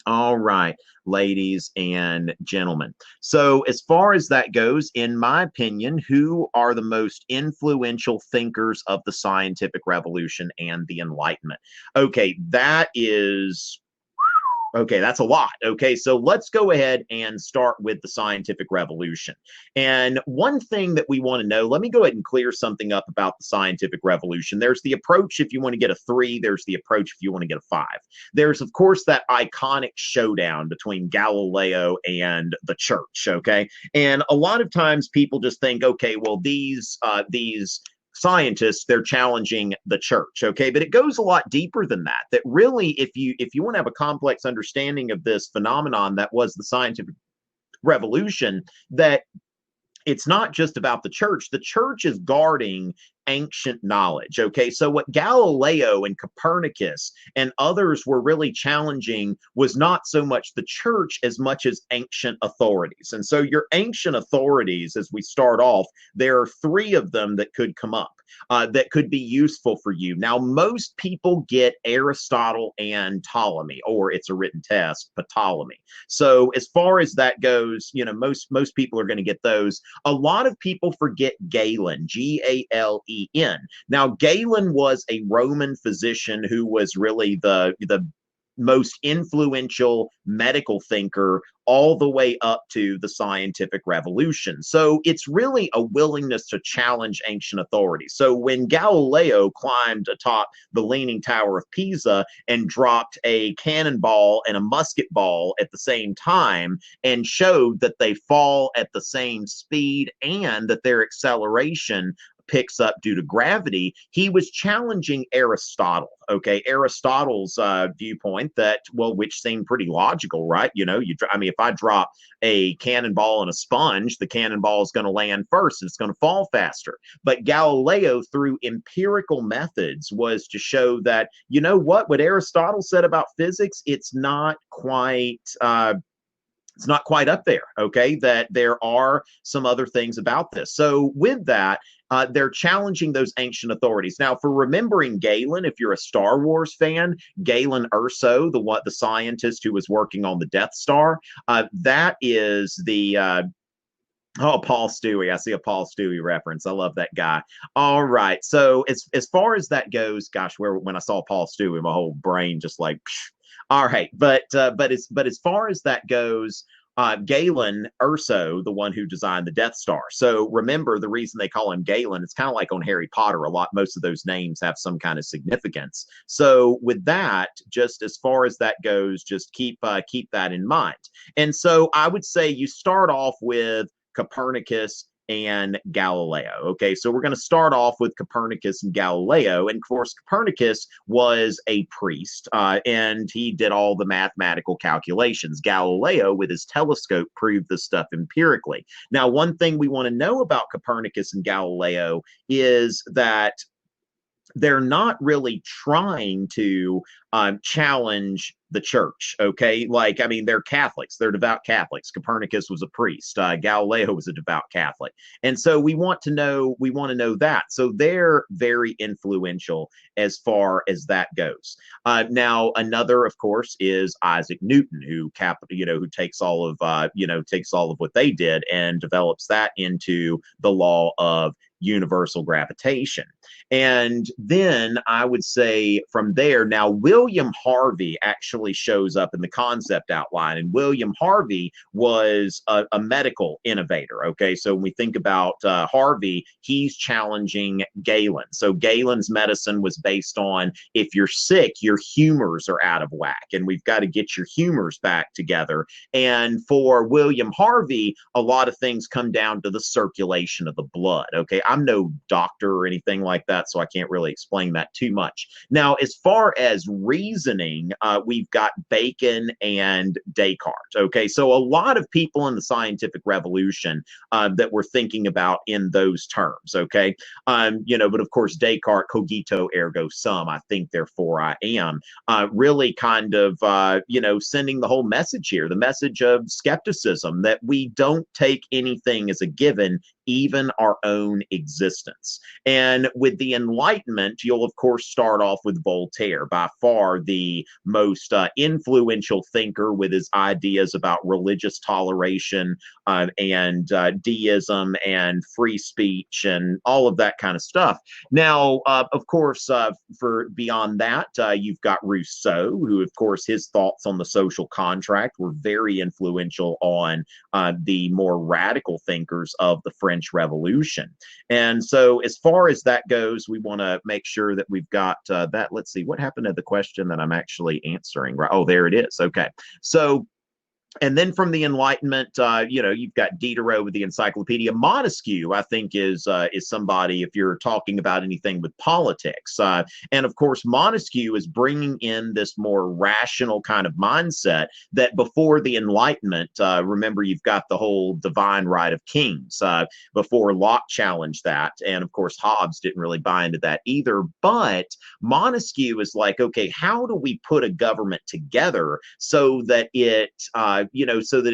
All right, ladies and gentlemen. So, as far as that goes, in my opinion, who are the most influential thinkers of the scientific revolution and the Enlightenment? Okay, that's a lot. Okay, so let's go ahead and start with the scientific revolution. And one thing that we want to know, let me go ahead and clear something up about the scientific revolution. There's the approach if you want to get a 3, there's the approach if you want to get a 5. There's, of course, that iconic showdown between Galileo and the church. Okay, and a lot of times people just think, okay, well, these scientists, they're challenging the church. Okay, but it goes a lot deeper than that. That really, if you want to have a complex understanding of this phenomenon that was the scientific revolution, that it's not just about the church. The church is guarding ancient knowledge. Okay, so what Galileo and Copernicus and others were really challenging was not so much the church as much as ancient authorities. And so your ancient authorities, as we start off, there are 3 of them that could come up. That could be useful for you. Now, most people get Aristotle and Ptolemy, or it's a written test, Ptolemy. So as far as that goes, most people are going to get those. A lot of people forget Galen, Galen. Now, Galen was a Roman physician who was really the most influential medical thinker all the way up to the scientific revolution. So it's really a willingness to challenge ancient authorities. So when Galileo climbed atop the Leaning Tower of Pisa and dropped a cannonball and a musket ball at the same time and showed that they fall at the same speed and that their acceleration picks up due to gravity, he was challenging Aristotle. Okay, Aristotle's viewpoint that, well, which seemed pretty logical, right? If I drop a cannonball and a sponge, the cannonball is going to land first and it's going to fall faster. But Galileo, through empirical methods, was to show that, what Aristotle said about physics, it's not quite up there, okay, that there are some other things about this. So with that, they're challenging those ancient authorities. Now, for remembering Galen, if you're a Star Wars fan, Galen Erso, the scientist who was working on the Death Star, that is the Paul Stewie. I see a Paul Stewie reference. I love that guy. All right. So as far as that goes, gosh, when I saw Paul Stewie, my whole brain just like, psh. All right. But as far as that goes, Galen Erso, the one who designed the Death Star. So remember, the reason they call him Galen, it's kind of like on Harry Potter. Most of those names have some kind of significance. So with that, just as far as that goes, just keep that in mind. And so I would say you start off with Copernicus and Galileo. Okay, so we're going to start off with Copernicus and Galileo. And of course, Copernicus was a priest, and he did all the mathematical calculations. Galileo, with his telescope, proved this stuff empirically. Now, one thing we want to know about Copernicus and Galileo is that they're not really trying to challenge the church. Okay, they're Catholics, they're devout Catholics. Copernicus was a priest. Galileo was a devout Catholic, and so we want to know that. So they're very influential as far as that goes. Now, another, of course, is Isaac Newton, who takes all of what they did and develops that into the law of universal gravitation. And then I would say from there, now William Harvey actually shows up in the concept outline, and William Harvey was a medical innovator. Okay, so when we think about Harvey, he's challenging Galen. So Galen's medicine was based on, if you're sick, your humors are out of whack, and we've got to get your humors back together. And for William Harvey, a lot of things come down to the circulation of the blood. Okay, I'm no doctor or anything like that, so I can't really explain that too much. Now, as far as reasoning, we've got Bacon and Descartes. Okay, so a lot of people in the scientific revolution that we're thinking about in those terms. Okay, but of course, Descartes, cogito ergo sum, I think therefore I am, really kind of sending the whole message here, the message of skepticism, that we don't take anything as a given, even our own existence. And with the Enlightenment, you'll of course start off with Voltaire, by far the most influential thinker, with his ideas about religious toleration and deism and free speech and all of that kind of stuff. Now, of course, for beyond that, you've got Rousseau, who, of course, his thoughts on the social contract were very influential on the more radical thinkers of the French Revolution. And so, as far as that goes, we want to make sure that we've got that. Let's see, what happened to the question that I'm actually answering? Right. Oh, there it is. Okay. So, and then from the Enlightenment, you've got Diderot with the Encyclopedia. Montesquieu, I think, is somebody, if you're talking about anything with politics. And of course, Montesquieu is bringing in this more rational kind of mindset that before the Enlightenment, remember, you've got the whole divine right of kings. Before Locke challenged that, and of course, Hobbes didn't really buy into that either. But Montesquieu is like, okay, how do we put a government together so that it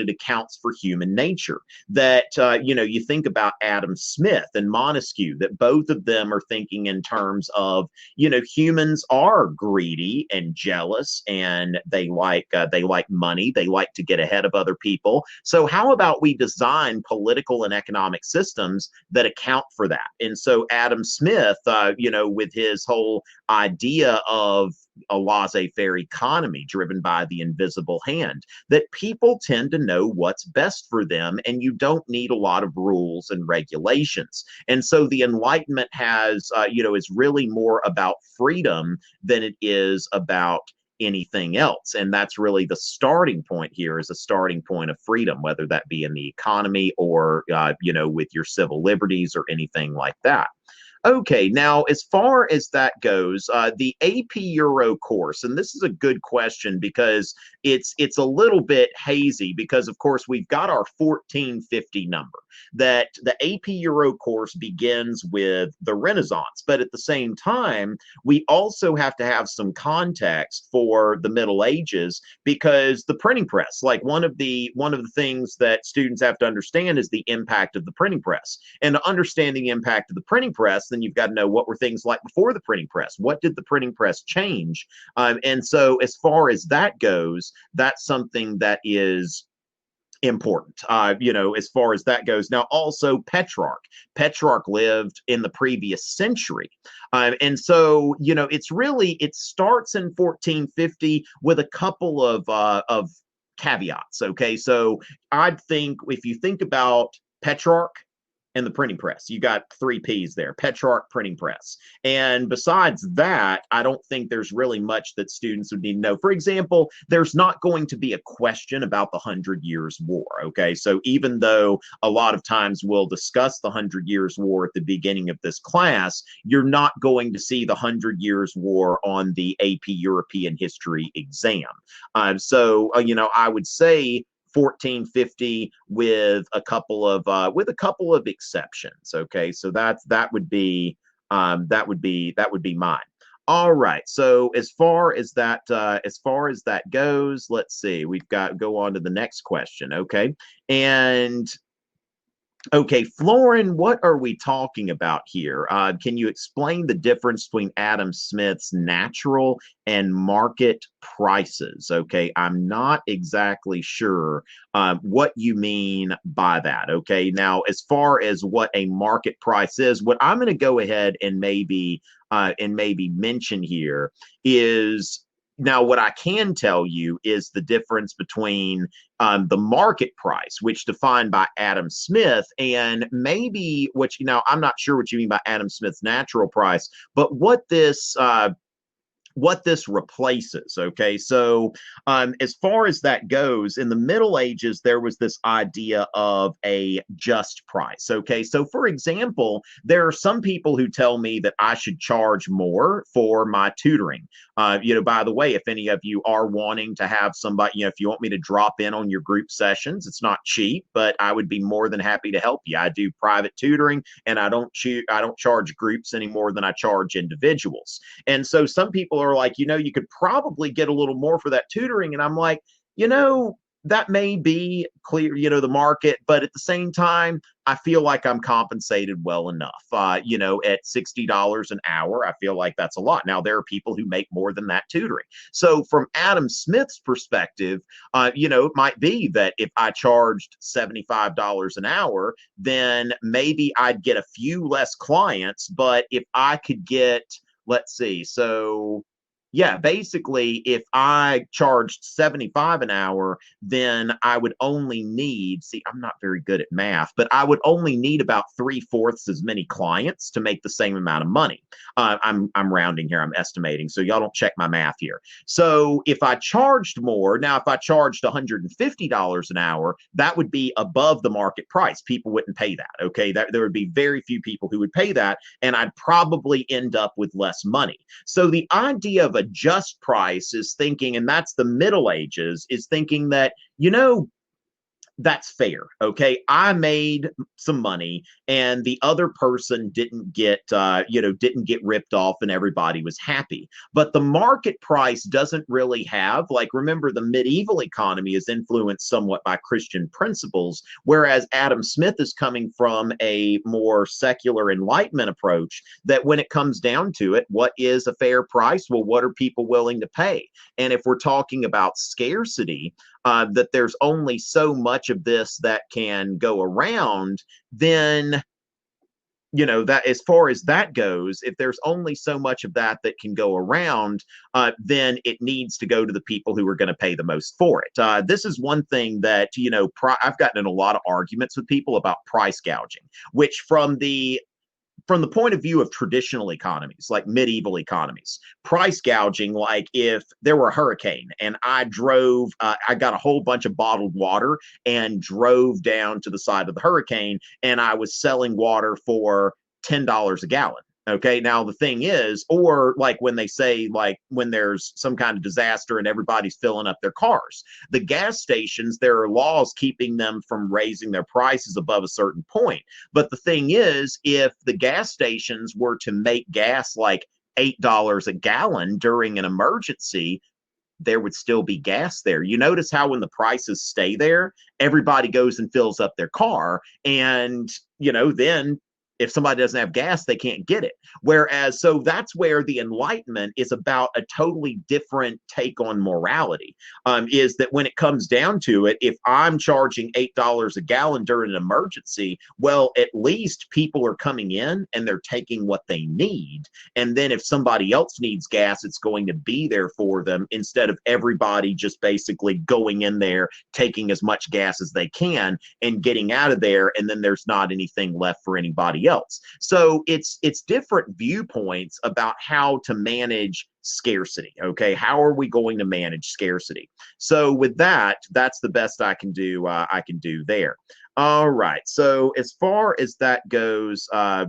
accounts for human nature? That, you think about Adam Smith and Montesquieu, that both of them are thinking in terms of, humans are greedy and jealous, and they like money. They like to get ahead of other people. So how about we design political and economic systems that account for that? And so Adam Smith, with his whole idea of a laissez-faire economy driven by the invisible hand, that people tend to know what's best for them, and you don't need a lot of rules and regulations. And so the Enlightenment is really more about freedom than it is about anything else. And that's really the starting point here, is a starting point of freedom, whether that be in the economy or, with your civil liberties or anything like that. Okay, now as far as that goes, the AP Euro course, and this is a good question because it's a little bit hazy, because of course we've got our 1450 number, that the AP Euro course begins with the Renaissance, but at the same time we also have to have some context for the Middle Ages, because the printing press, like one of the things that students have to understand is the impact of the printing press. And to understand the impact of the printing press, then you've got to know what were things like before the printing press. What did the printing press change? And so as far as that goes, that's something that is important, as far as that goes. Now, also Petrarch. Petrarch lived in the previous century. And so, it starts in 1450 with a couple of caveats. Okay. So I'd think, if you think about Petrarch and the printing press, you got 3 P's there: Petrarch, printing press. And besides that, I don't think there's really much that students would need to know. For example, there's not going to be a question about the 100 Years' War. Okay, so even though a lot of times we'll discuss the 100 Years' War at the beginning of this class, you're not going to see the 100 Years' War on the AP European History exam. I would say 1450 with a couple of exceptions. Okay, so that would be mine. All right. So as far as that goes, let's see. We've got go on to the next question. Okay, and okay, Florin, what are we talking about here? Can you explain the difference between Adam Smith's natural and market prices? Okay, I'm not exactly sure what you mean by that. Okay, now as far as what a market price is, what I'm going to go ahead and maybe mention here is, now, what I can tell you is the difference between the market price, which defined by Adam Smith, and maybe I'm not sure what you mean by Adam Smith's natural price, but what this replaces. Okay, so as far as that goes, in the Middle Ages, there was this idea of a just price. Okay, so for example, there are some people who tell me that I should charge more for my tutoring. By the way, if any of you are wanting to have somebody, if you want me to drop in on your group sessions, it's not cheap, but I would be more than happy to help you. I do private tutoring, and I don't charge groups any more than I charge individuals. And so some people are like, you could probably get a little more for that tutoring. And I'm like, that may be clear, the market, but at the same time, I feel like I'm compensated well enough. At $60 an hour, I feel like that's a lot. Now, there are people who make more than that tutoring. So, from Adam Smith's perspective, it might be that if I charged $75 an hour, then maybe I'd get a few less clients. But if I could get, let's see, so yeah, basically, if I charged 75 an hour, then I would only need, see, I'm not very good at math, but I would only need about 3/4 as many clients to make the same amount of money. I'm rounding here, I'm estimating, so y'all don't check my math here. So if I charged more, now if I charged $150 an hour, that would be above the market price. People wouldn't pay that, okay? There would be very few people who would pay that, and I'd probably end up with less money. So the idea of a just price is thinking, and that's the Middle Ages, is thinking that, that's fair. Okay. I made some money and the other person didn't get ripped off and everybody was happy. But the market price doesn't really have, like, remember, the medieval economy is influenced somewhat by Christian principles, whereas Adam Smith is coming from a more secular Enlightenment approach that when it comes down to it, what is a fair price? Well, what are people willing to pay? And if we're talking about scarcity, that there's only so much of this that can go around, then, that as far as that goes, if there's only so much of that that can go around, then it needs to go to the people who are going to pay the most for it. This is one thing that, I've gotten in a lot of arguments with people about price gouging, which from the point of view of traditional economies, like medieval economies, price gouging, like if there were a hurricane and I got a whole bunch of bottled water and drove down to the side of the hurricane and I was selling water for $10 a gallon. Okay. Now the thing is, or like when they say, like when there's some kind of disaster and everybody's filling up their cars, the gas stations, there are laws keeping them from raising their prices above a certain point. But the thing is, if the gas stations were to make gas like $8 a gallon during an emergency, there would still be gas there. You notice how when the prices stay there, everybody goes and fills up their car. And, then if somebody doesn't have gas, they can't get it. Whereas, so that's where the Enlightenment is about a totally different take on morality, is that when it comes down to it, if I'm charging $8 a gallon during an emergency, well, at least people are coming in and they're taking what they need. And then if somebody else needs gas, it's going to be there for them instead of everybody just basically going in there, taking as much gas as they can and getting out of there. And then there's not anything left for anybody else. So it's different viewpoints about how to manage scarcity. Okay, how are we going to manage scarcity? So with that, that's the best I can do. I can do there. All right. So as far as that goes, I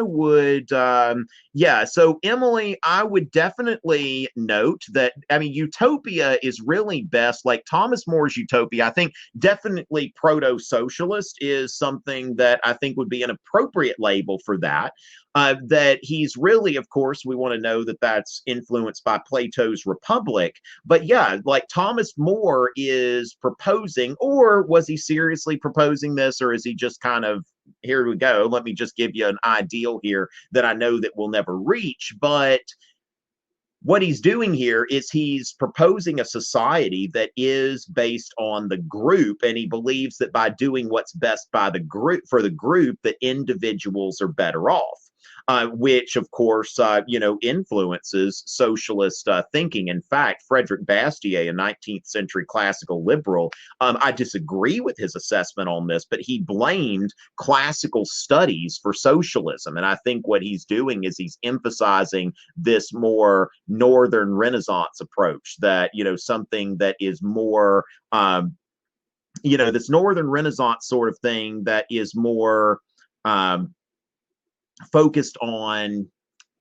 would. So Emily, I would definitely note that, Utopia is really best, like Thomas More's Utopia. I think definitely proto-socialist is something that I think would be an appropriate label for that. That he's really, of course, we want to know that that's influenced by Plato's Republic. But yeah, like Thomas More is proposing, or was he seriously proposing this, or is he just kind of, here we go, let me just give you an ideal here that I know that we'll never reach. But what he's doing here is he's proposing a society that is based on the group, and he believes that by doing what's best by the group, for the group, that individuals are better off. Which, of course, influences socialist thinking. In fact, Frederick Bastiat, a 19th century classical liberal, I disagree with his assessment on this, but he blamed classical studies for socialism. And I think what he's doing is he's emphasizing this more Northern Renaissance approach, that, something that is more, this Northern Renaissance sort of thing that is more focused on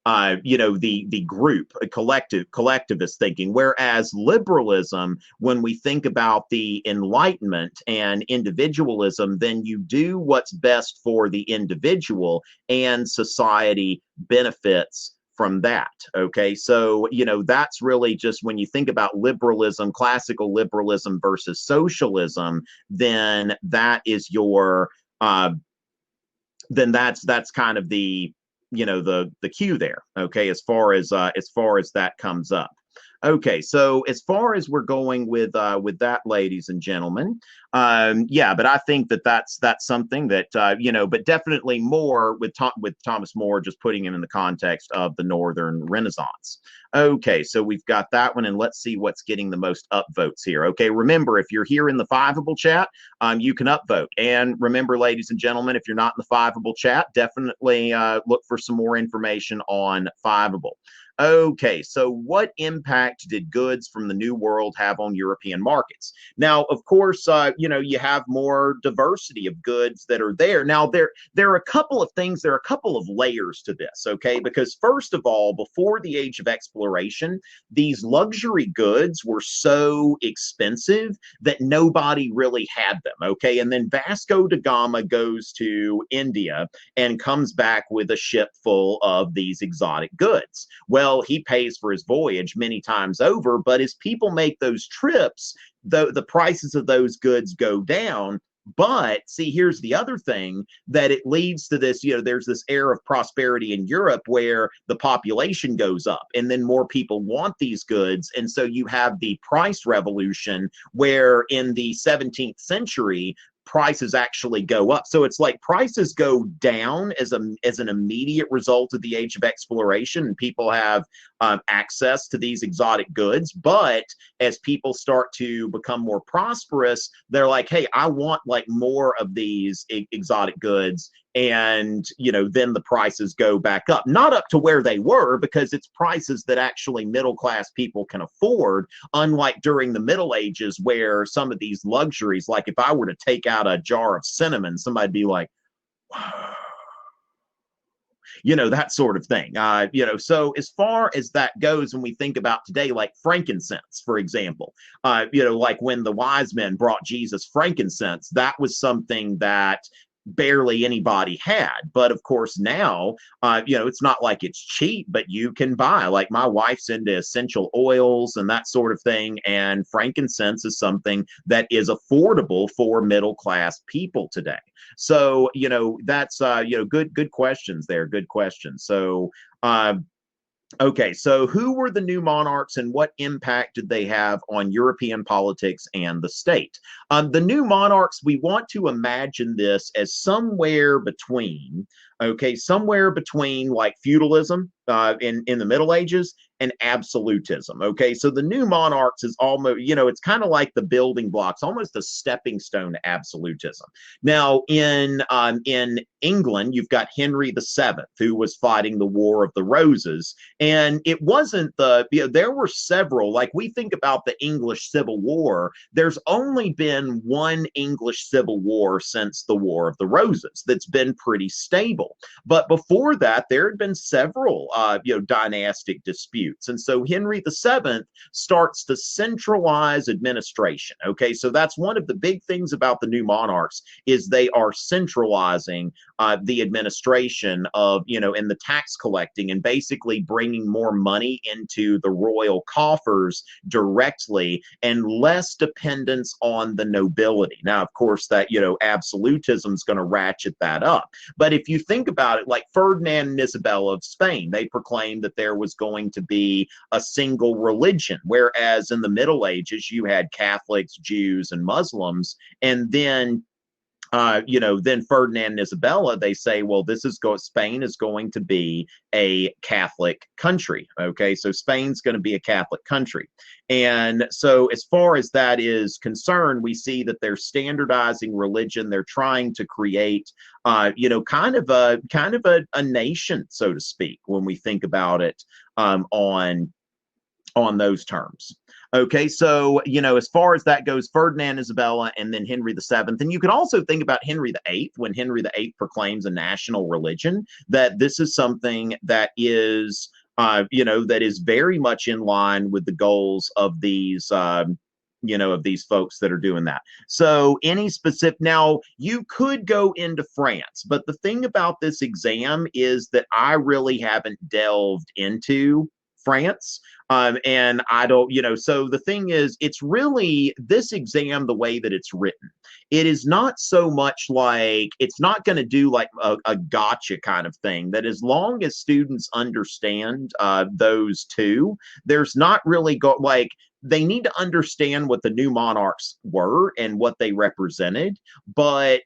the group, collectivist thinking, whereas liberalism, when we think about the Enlightenment and individualism, then you do what's best for the individual and society benefits from that. Okay, so that's really just when you think about liberalism, classical liberalism versus socialism, then that is your then that's kind of the the cue there. Okay, as far as that comes up. Okay, so as far as we're going with that, ladies and gentlemen, yeah, but I think that that's something that but definitely more with Thomas More, just putting him in the context of the Northern Renaissance. Okay, so we've got that one, and let's see what's getting the most upvotes here. Okay, remember, if you're here in the Fiveable chat, you can upvote. And remember, ladies and gentlemen, if you're not in the Fiveable chat, definitely look for some more information on Fiveable. Okay, so what impact did goods from the New World have on European markets? Now, of course, you have more diversity of goods that are there. Now, there are a couple of things, there are a couple of layers to this, okay? Because first of all, before the age of exploration, these luxury goods were so expensive that nobody really had them, okay? And then Vasco da Gama goes to India and comes back with a ship full of these exotic goods. Well, he pays for his voyage many times over, but as people make those trips, the prices of those goods go down. But see, here's the other thing, that it leads to this, there's this era of prosperity in Europe where the population goes up and then more people want these goods. And so you have the price revolution where in the 17th century, prices actually go up. So it's like prices go down as an immediate result of the age of exploration, and people have access to these exotic goods. But as people start to become more prosperous, they're like, hey, I want like more of these exotic goods. And then the prices go back up, not up to where they were, because it's prices that actually middle class people can afford, unlike during the Middle Ages where some of these luxuries, like if I were to take out a jar of cinnamon, somebody'd be like, wow, that sort of thing. So as far as that goes, when we think about today, like frankincense, for example, like when the wise men brought Jesus frankincense, that was something that barely anybody had. But of course now, it's not like it's cheap, but you can buy, like my wife's into essential oils and that sort of thing. And frankincense is something that is affordable for middle class people today. So, that's, good questions there. Good questions. So, okay, so who were the new monarchs and what impact did they have on European politics and the state? The new monarchs, we want to imagine this as somewhere between like feudalism in the Middle Ages and absolutism. Okay, so the new monarchs is almost, it's kind of like the building blocks, almost a stepping stone to absolutism. Now, in England, you've got Henry VII, who was fighting the War of the Roses. And it wasn't there were several, like we think about the English Civil War, there's only been one English Civil War since the War of the Roses that's been pretty stable. But before that, there had been several, dynastic disputes. And so Henry VII starts to centralize administration. Okay, so that's one of the big things about the new monarchs, is they are centralizing the administration of, and the tax collecting, and basically bringing more money into the royal coffers directly and less dependence on the nobility. Now, of course, that, absolutism is going to ratchet that up. But if you think about it, like Ferdinand and Isabella of Spain, they proclaimed that there was going to be a single religion, whereas in the Middle Ages, you had Catholics, Jews, and Muslims. And then then Ferdinand and Isabella, they say, well, Spain is going to be a Catholic country. Okay, so Spain's going to be a Catholic country. And so as far as that is concerned, we see that they're standardizing religion. They're trying to create, kind of a nation, so to speak, when we think about it on those terms. Okay, so, as far as that goes, Ferdinand, Isabella, and then Henry VII. And you can also think about Henry VIII, when Henry VIII proclaims a national religion, that this is something that is, that is very much in line with the goals of these of these folks that are doing that. So any specific, now you could go into France, but the thing about this exam is that I really haven't delved into France. And I don't, so the thing is, it's really this exam, the way that it's written, it is not so much like, it's not going to do like a gotcha kind of thing, that as long as students understand those two, there's not really like, they need to understand what the new monarchs were and what they represented, but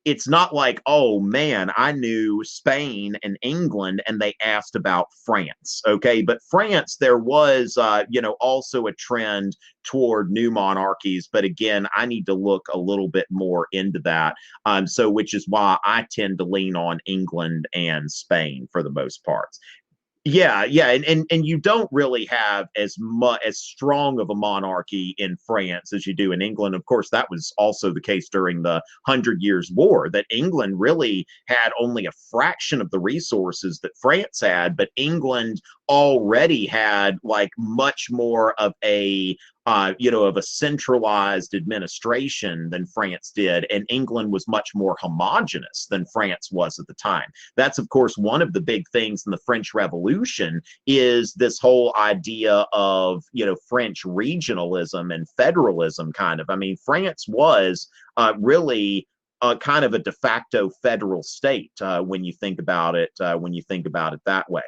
it's not like, oh man, I knew Spain and England and they asked about France. Okay. But France, there was, also a trend toward new monarchies. But again, I need to look a little bit more into that. So, which is why I tend to lean on England and Spain for the most part. Yeah, yeah, and you don't really have as strong of a monarchy in France as you do in England. Of course, that was also the case during the Hundred Years' War, that England really had only a fraction of the resources that France had, but England already had like much more of a of a centralized administration than France did, and England was much more homogenous than France was at the time. That's, of course, one of the big things in the French Revolution is this whole idea of, French regionalism and federalism kind of. I mean, France was really kind of a de facto federal state when you think about it, that way.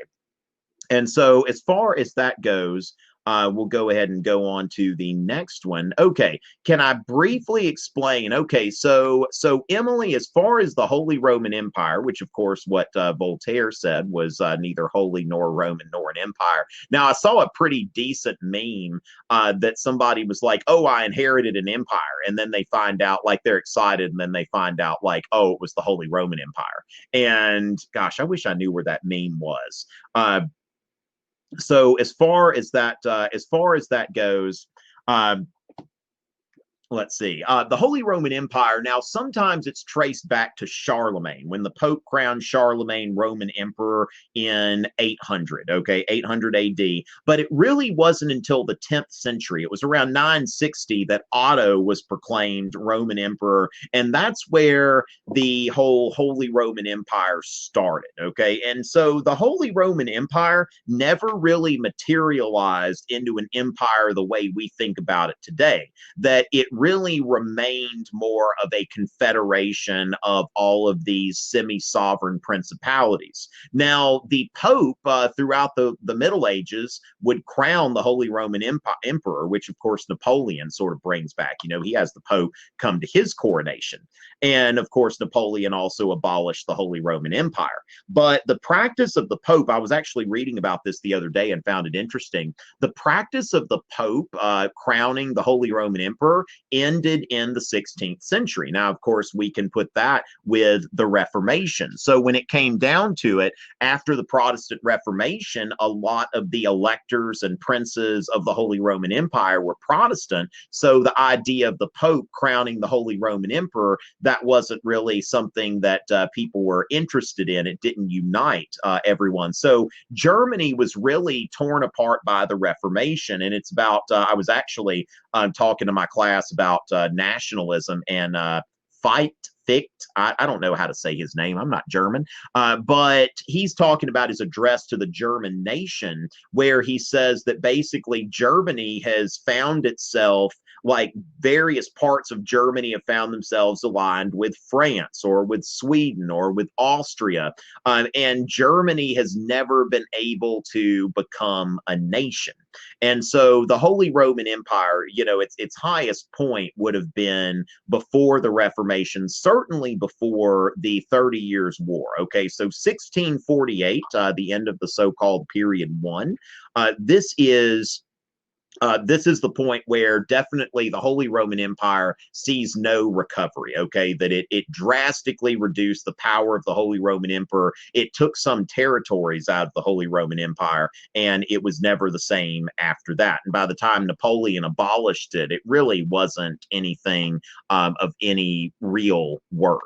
And so as far as that goes, we'll go ahead and go on to the next one. Okay, can I briefly explain? Okay, so Emily, as far as the Holy Roman Empire, which of course what Voltaire said was neither holy nor Roman nor an empire. Now I saw a pretty decent meme that somebody was like, "Oh, I inherited an empire," and then they find out, like, they're excited, and then they find out, like, "Oh, it was the Holy Roman Empire." And gosh, I wish I knew where that meme was. So as far as that goes, let's see. The Holy Roman Empire, now sometimes it's traced back to Charlemagne, when the Pope crowned Charlemagne Roman Emperor in 800, okay, 800 AD. But it really wasn't until the 10th century. It was around 960 that Otto was proclaimed Roman Emperor, and that's where the whole Holy Roman Empire started, okay? And so the Holy Roman Empire never really materialized into an empire the way we think about it today, that it really remained more of a confederation of all of these semi-sovereign principalities. Now, the Pope throughout the Middle Ages would crown the Holy Roman Emperor, which of course Napoleon sort of brings back. He has the Pope come to his coronation. And of course, Napoleon also abolished the Holy Roman Empire. But the practice of the Pope, I was actually reading about this the other day and found it interesting. The practice of the Pope crowning the Holy Roman Emperor ended in the 16th century. Now, of course, we can put that with the Reformation. So when it came down to it, after the Protestant Reformation, a lot of the electors and princes of the Holy Roman Empire were Protestant. So the idea of the Pope crowning the Holy Roman Emperor, that wasn't really something that people were interested in. It didn't unite everyone. So Germany was really torn apart by the Reformation. And it's about, I was actually talking to my class about nationalism and Ficht. I don't know how to say his name. I'm not German. But he's talking about his address to the German nation, where he says that basically Germany has found itself, like various parts of Germany have found themselves aligned with France or with Sweden or with Austria. And Germany has never been able to become a nation. And so the Holy Roman Empire, its highest point would have been before the Reformation, certainly before the 30 Years' War. Okay, so 1648, the end of the so-called period one. This is the point where definitely the Holy Roman Empire sees no recovery, okay? That it drastically reduced the power of the Holy Roman Emperor. It took some territories out of the Holy Roman Empire, and it was never the same after that. And by the time Napoleon abolished it, it really wasn't anything of any real worth.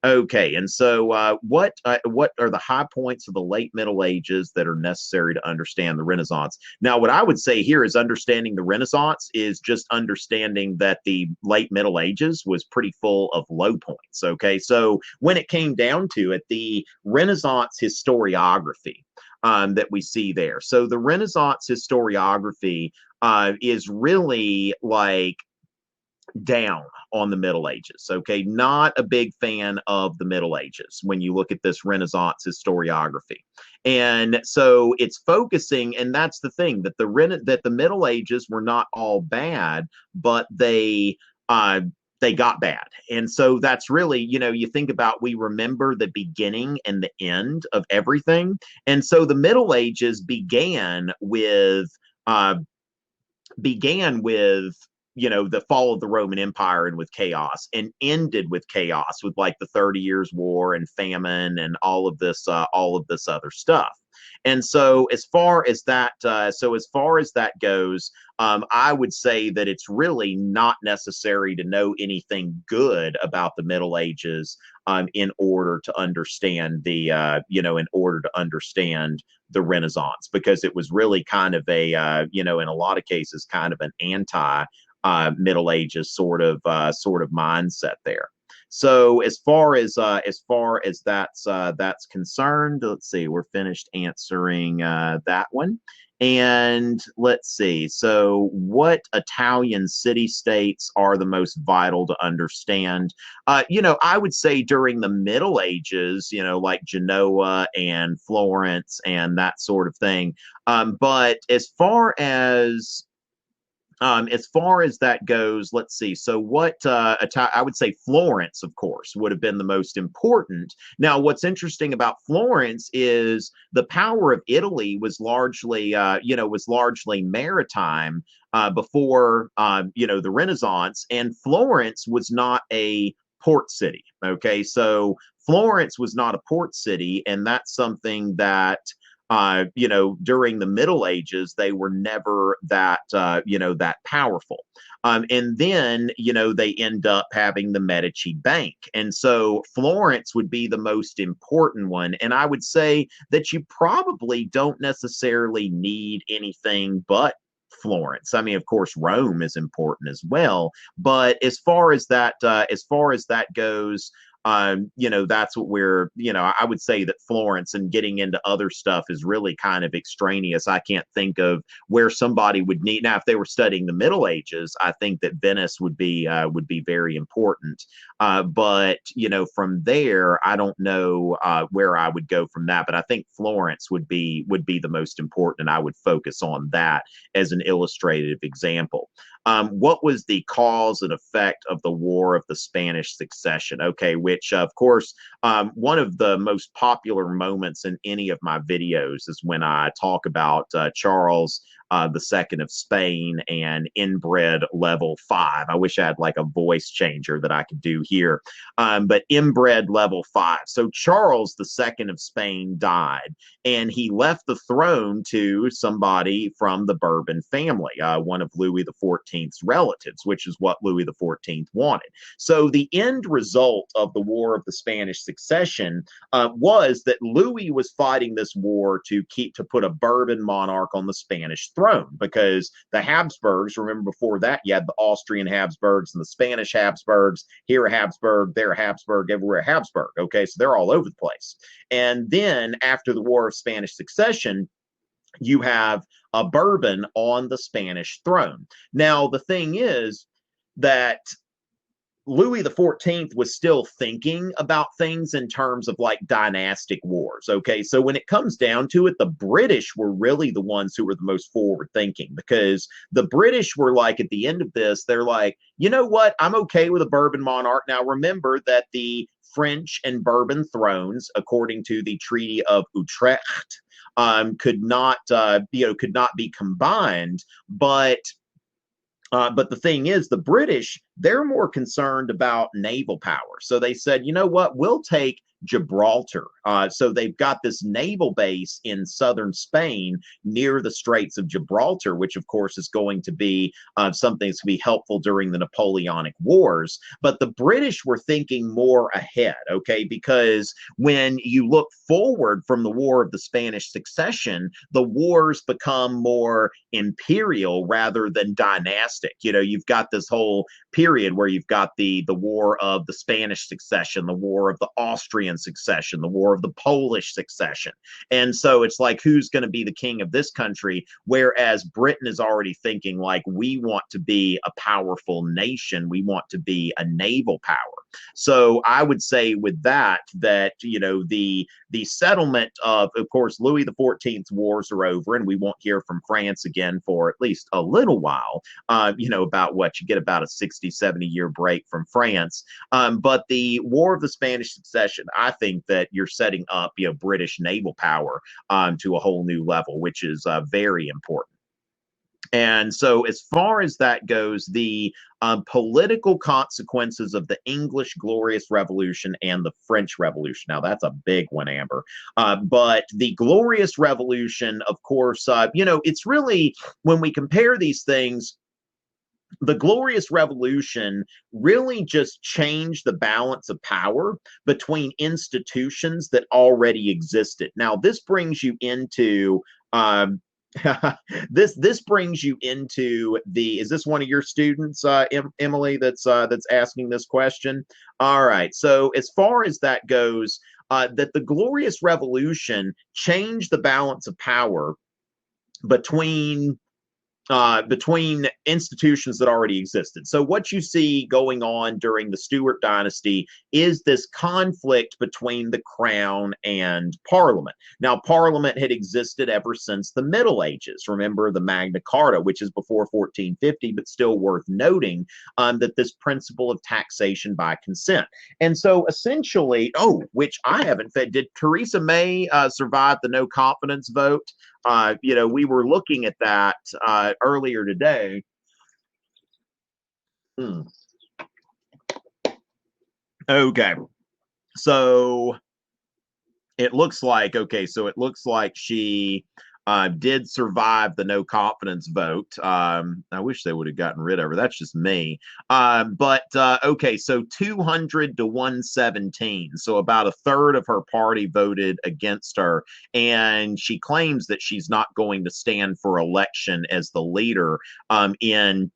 Okay, and so what are the high points of the late Middle Ages that are necessary to understand the Renaissance? Now, what I would say here is understanding the Renaissance is just understanding that the late Middle Ages was pretty full of low points. Okay, so when it came down to it, the Renaissance historiography that we see there. So the Renaissance historiography is really like down on the Middle Ages. Okay, not a big fan of the Middle Ages when you look at this Renaissance historiography. And so it's focusing, and that's the thing, that the Middle Ages were not all bad, but they got bad. And so that's really, you think about, we remember the beginning and the end of everything. And so the Middle Ages began with the fall of the Roman Empire and with chaos, and ended with chaos with like the 30 Years War and famine and all of this other stuff. And so as far as that goes, I would say that it's really not necessary to know anything good about the Middle Ages in order to understand the Renaissance, because it was really kind of in a lot of cases, kind of an anti Middle Ages sort of mindset there. So as far as that's concerned, let's see, we're finished answering that one. And let's see. So, what Italian city-states are the most vital to understand? I would say during the Middle Ages, like Genoa and Florence and that sort of thing. But as far as that goes, let's see. So I would say Florence, of course, would have been the most important. Now, what's interesting about Florence is the power of Italy was largely maritime before the Renaissance, and Florence was not a port city. Okay, so Florence was not a port city, and that's something that during the Middle Ages, they were never that powerful. And then, they end up having the Medici Bank. And so Florence would be the most important one. And I would say that you probably don't necessarily need anything but Florence. I mean, of course, Rome is important as well. But as far as that goes, that's what I would say that Florence, and getting into other stuff, is really kind of extraneous. I can't think of where somebody would need. Now, if they were studying the Middle Ages, I think that Venice would be very important. But from there, I don't know where I would go from that. But I think Florence would be the most important, and I would focus on that as an illustrative example. What was the cause and effect of the War of the Spanish Succession? Okay, which, of course, one of the most popular moments in any of my videos is when I talk about Charles II of Spain and inbred level 5. I wish I had like a voice changer that I could do here. But inbred level 5. So Charles II of Spain died, and he left the throne to somebody from the Bourbon family, one of Louis XIV's relatives, which is what Louis XIV wanted. So the end result of the War of the Spanish Succession was that Louis was fighting this war to put a Bourbon monarch on the Spanish throne, because the Habsburgs, remember before that, you had the Austrian Habsburgs and the Spanish Habsburgs, here a Habsburg, there a Habsburg, everywhere a Habsburg. Okay, so they're all over the place. And then after the War of Spanish Succession, you have a Bourbon on the Spanish throne. Now, the thing is that Louis XIV was still thinking about things in terms of like dynastic wars. Okay, so when it comes down to it, the British were really the ones who were the most forward thinking, because the British were like, at the end of this, they're like, you know what, I'm okay with a Bourbon monarch. Now, remember that the French and Bourbon thrones, according to the Treaty of Utrecht, could not be combined, but the thing is, the British, they're more concerned about naval power. So they said, you know what, we'll take Gibraltar. So they've got this naval base in southern Spain near the Straits of Gibraltar, which of course is going to be something that's going to be helpful during the Napoleonic Wars. But the British were thinking more ahead, okay, because when you look forward from the War of the Spanish Succession, the wars become more imperial rather than dynastic. You know, you've got this whole period where you've got the War of the Spanish Succession, the War of the Austrian Succession, the War of the Polish Succession. And so it's like, who's going to be the king of this country? Whereas Britain is already thinking like, we want to be a powerful nation. We want to be a naval power. So I would say with that, you know, the settlement of course, Louis XIV's wars are over, and we won't hear from France again for at least a little while. You know, about what you get about a 60, 70-year break from France. But the War of the Spanish Succession, I think that you're setting up, you know, British naval power to a whole new level, which is very important. And so, as far as that goes, the political consequences of the English Glorious Revolution and the French Revolution. Now, that's a big one, Amber. But the Glorious Revolution, of course, you know, it's really, when we compare these things, the Glorious Revolution really just changed the balance of power between institutions that already existed. Now, this brings you into this brings you into the, is this one of your students, Emily, that's asking this question? All right. So as far as that goes, that the Glorious Revolution changed the balance of power between institutions that already existed. So what you see going on during the Stuart dynasty is this conflict between the crown and parliament. Now, parliament had existed ever since the Middle Ages. Remember the Magna Carta, which is before 1450, but still worth noting that this principle of taxation by consent. And so essentially, which I haven't fed, did Theresa May survive the no confidence vote? You know, we were looking at that earlier today. Okay. So it looks like, she did survive the no confidence vote. I wish they would have gotten rid of her. That's just me. But okay, so 200 to 117. So about a third of her party voted against her. And she claims that she's not going to stand for election as the leader in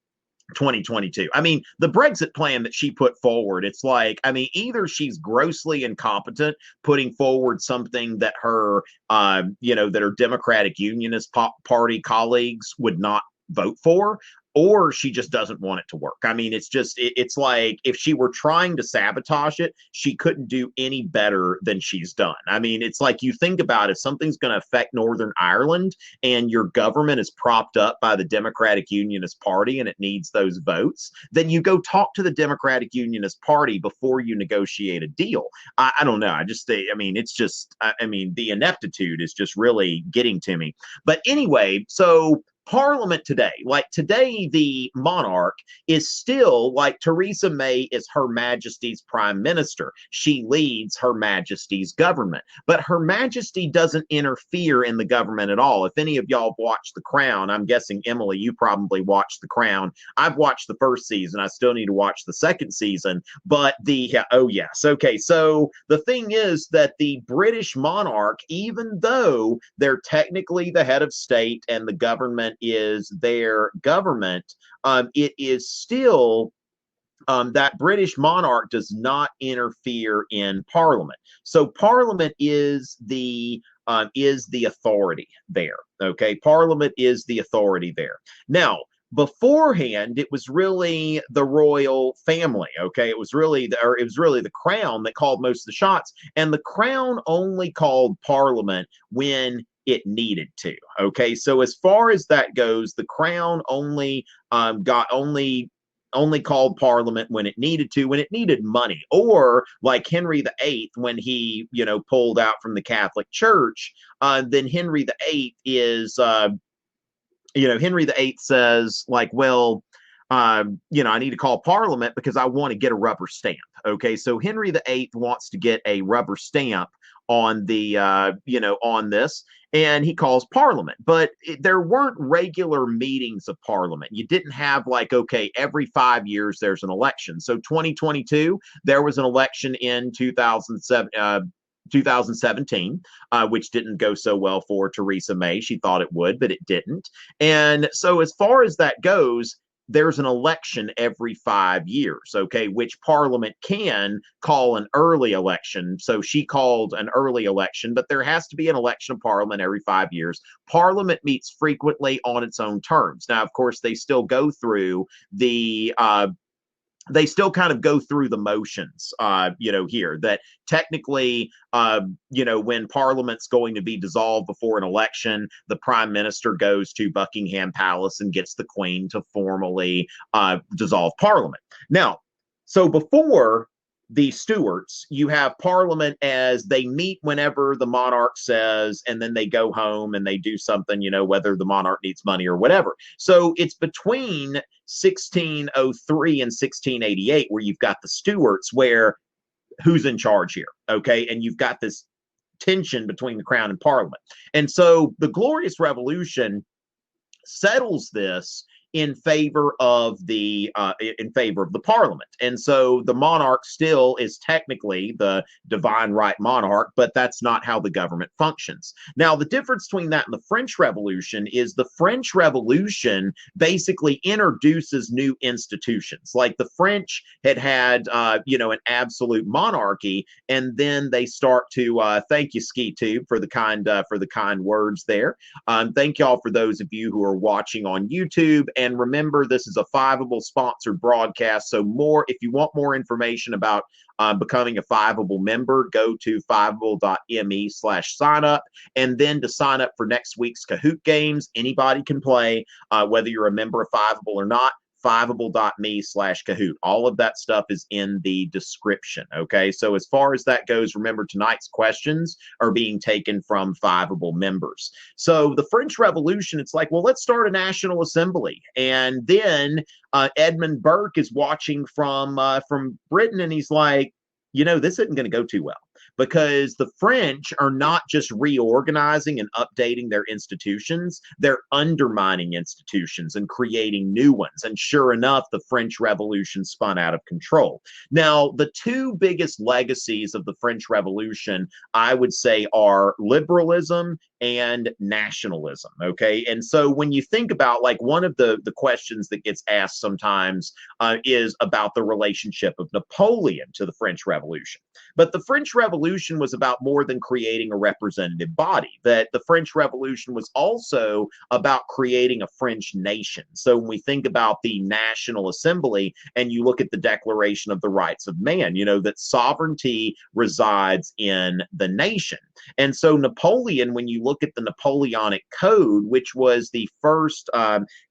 2022. I mean, the Brexit plan that she put forward, it's like, I mean, either she's grossly incompetent putting forward something that her, you know, that her Democratic Unionist Party colleagues would not vote for, or she just doesn't want it to work. I mean, it's just, it's like if she were trying to sabotage it, she couldn't do any better than she's done. I mean, it's like, you think about it, if something's going to affect Northern Ireland and your government is propped up by the Democratic Unionist Party and it needs those votes, then you go talk to the Democratic Unionist Party before you negotiate a deal. I don't know. I mean, it's just, I mean, the ineptitude is just really getting to me. But anyway, so Parliament today, like today, the monarch is still, like, Theresa May is Her Majesty's Prime Minister. She leads Her Majesty's government, but Her Majesty doesn't interfere in the government at all. If any of y'all watched The Crown, I'm guessing, Emily, you probably watched The Crown. I've watched the first season. I still need to watch the second season, but oh yes. Okay. So the thing is that the British monarch, even though they're technically the head of state and the government is their government, it is still that British monarch does not interfere in Parliament. So Parliament is the authority there. Okay, Parliament is the authority there. Now, beforehand, it was really the royal family. Okay, it was really the crown that called most of the shots, and the crown only called Parliament when it needed to. Okay, so as far as that goes, the crown only called Parliament when it needed to, when it needed money, or like Henry VIII, when he, you know, pulled out from the Catholic Church. Then Henry VIII is, you know, Henry VIII says, like, well, I need to call Parliament because I want to get a rubber stamp. Okay, so Henry VIII wants to get a rubber stamp on the, on this, and he calls Parliament. But there weren't regular meetings of Parliament. You didn't have like, okay, every 5 years there's an election. So 2022, there was an election in 2017, which didn't go so well for Theresa May. She thought it would, but it didn't. And so as far as that goes, there's an election every 5 years, okay, which Parliament can call an early election. So she called an early election, but there has to be an election of Parliament every 5 years. Parliament meets frequently on its own terms. Now, of course, they still go through the they still kind of go through the motions, here that technically, when Parliament's going to be dissolved before an election, the Prime Minister goes to Buckingham Palace and gets the Queen to formally dissolve Parliament. Now, so before the Stuarts, you have Parliament as they meet whenever the monarch says, and then they go home and they do something, whether the monarch needs money or whatever. So it's between 1603 and 1688 where you've got the Stuarts, where who's in charge here, okay? And you've got this tension between the crown and Parliament. And so the Glorious Revolution settles this in favor of the Parliament. And so the monarch still is technically the divine right monarch, but that's not how the government functions. Now, the difference between that and the French Revolution is the French Revolution basically introduces new institutions. Like the French had an absolute monarchy, and then they start to thank you, SkiTube, for the kind words there. Thank y'all for those of you who are watching on YouTube. And remember, this is a Fiveable sponsored broadcast. So if you want more information about becoming a Fiveable member, go to fiveable.me/sign up. And then to sign up for next week's Kahoot games, anybody can play, whether you're a member of Fiveable or not. Fiveable.me/Kahoot. All of that stuff is in the description. Okay. So as far as that goes, remember tonight's questions are being taken from Fiveable members. So the French Revolution, it's like, well, let's start a national assembly. And then Edmund Burke is watching from Britain, and he's like, this isn't going to go too well, because the French are not just reorganizing and updating their institutions, they're undermining institutions and creating new ones. And sure enough, the French Revolution spun out of control. Now, the two biggest legacies of the French Revolution, I would say, are liberalism and nationalism, okay? And so when you think about, like, one of the questions that gets asked sometimes is about the relationship of Napoleon to the French Revolution. But the French Revolution was about more than creating a representative body. That the French Revolution was also about creating a French nation. So when we think about the National Assembly and you look at the Declaration of the Rights of Man, that sovereignty resides in the nation. And so Napoleon, when you look at the Napoleonic Code, which was the first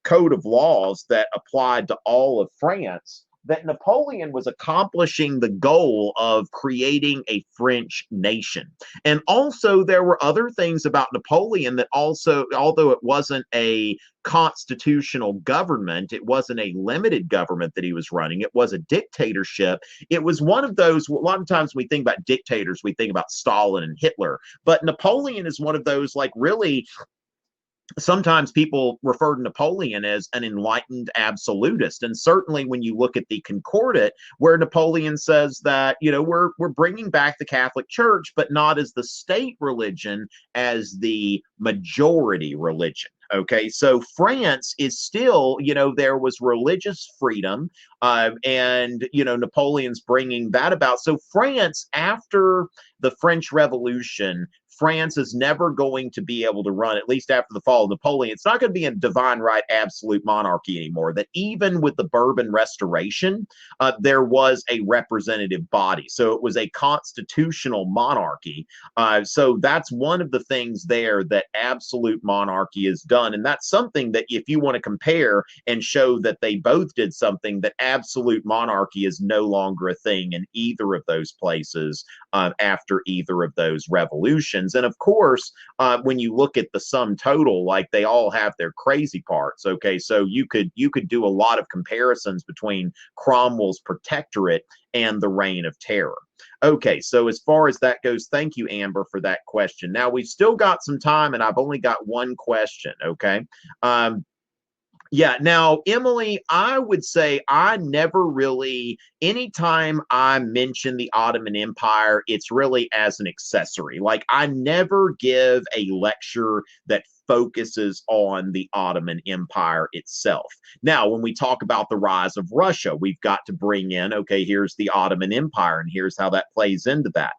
code of laws that applied to all of France, that Napoleon was accomplishing the goal of creating a French nation. And also there were other things about Napoleon that also, although it wasn't a constitutional government, it wasn't a limited government that he was running, it was a dictatorship. It was one of those, a lot of times when we think about dictators, we think about Stalin and Hitler, but Napoleon is one of those, like, really, sometimes people refer to Napoleon as an enlightened absolutist. And certainly when you look at the Concordat, where Napoleon says that, we're bringing back the Catholic Church, but not as the state religion, as the majority religion. Okay, so France is still, there was religious freedom, and, Napoleon's bringing that about. So France, after the French Revolution, France is never going to be able to run, at least after the fall of Napoleon, it's not going to be a divine right absolute monarchy anymore. That even with the Bourbon Restoration, there was a representative body. So it was a constitutional monarchy. So that's one of the things there that absolute monarchy has done. And that's something that if you want to compare and show that they both did something, that absolute monarchy is no longer a thing in either of those places after either of those revolutions. things. And of course, when you look at the sum total, like they all have their crazy parts. Okay, so you could do a lot of comparisons between Cromwell's protectorate and the Reign of Terror. Okay, so as far as that goes, thank you, Amber, for that question. Now we've still got some time, and I've only got one question. Okay. Yeah. Now, Emily, I would say I never really, anytime I mention the Ottoman Empire, it's really as an accessory. Like, I never give a lecture that focuses on the Ottoman Empire itself. Now, when we talk about the rise of Russia, we've got to bring in, okay, here's the Ottoman Empire, and here's how that plays into that.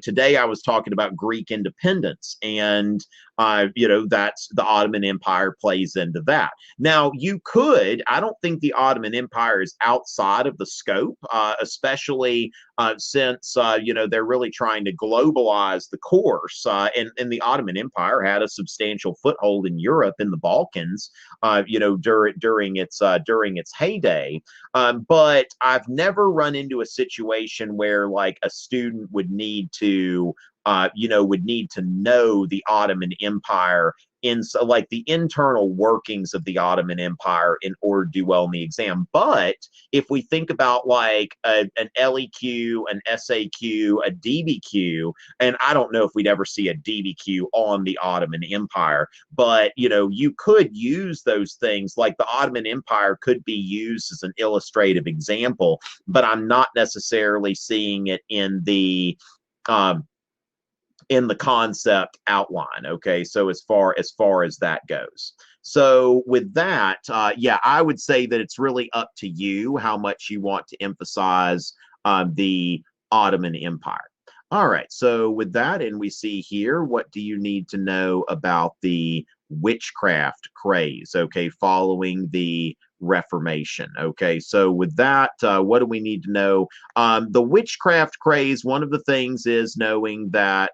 Today, I was talking about Greek independence, and that's the Ottoman Empire plays into that. Now, you could, I don't think the Ottoman Empire is outside of the scope, especially since, they're really trying to globalize the course. And the Ottoman Empire had a substantial foothold in Europe, in the Balkans, during its heyday. But I've never run into a situation where like a student would need to know the Ottoman Empire in like the internal workings of the Ottoman Empire in order to do well in the exam. But if we think about like an LEQ, an SAQ, a DBQ, and I don't know if we'd ever see a DBQ on the Ottoman Empire, but you could use those things. Like the Ottoman Empire could be used as an illustrative example, but I'm not necessarily seeing it in the concept outline. Okay, so as far as that goes, so with that, I would say that it's really up to you how much you want to emphasize the Ottoman Empire. All right, so with that, and we see here, what do you need to know about the witchcraft craze? Okay, following the Reformation. Okay, so with that, what do we need to know? The witchcraft craze, one of the things is knowing that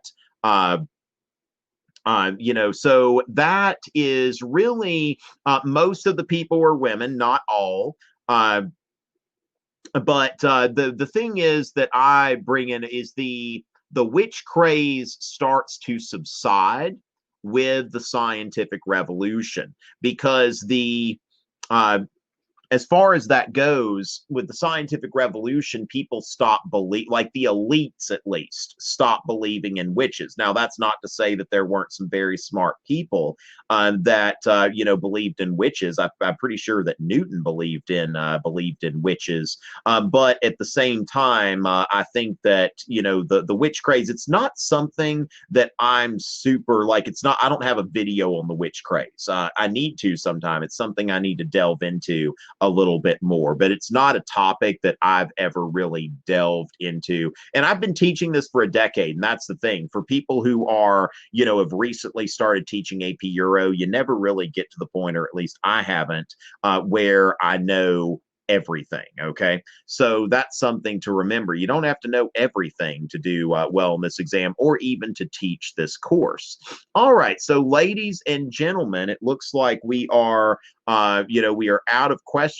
so that is really most of the people were women, not all. But the thing is that I bring in is the witch craze starts to subside with the scientific revolution, because as far as that goes, with the scientific revolution, people stop like the elites at least, stop believing in witches. Now, that's not to say that there weren't some very smart people that believed in witches. I'm pretty sure that Newton believed in witches. But at the same time, I think that the witch craze, it's not something that I'm super like. It's not. I don't have a video on the witch craze. I need to sometime. It's something I need to delve into a little bit more, but it's not a topic that I've ever really delved into. And I've been teaching this for a decade, and that's the thing. For people who are, have recently started teaching AP Euro, you never really get to the point, or at least I haven't, where I know everything. Okay, so that's something to remember. You don't have to know everything to do well in this exam, or even to teach this course. All right, so ladies and gentlemen, it looks like we are out of questions.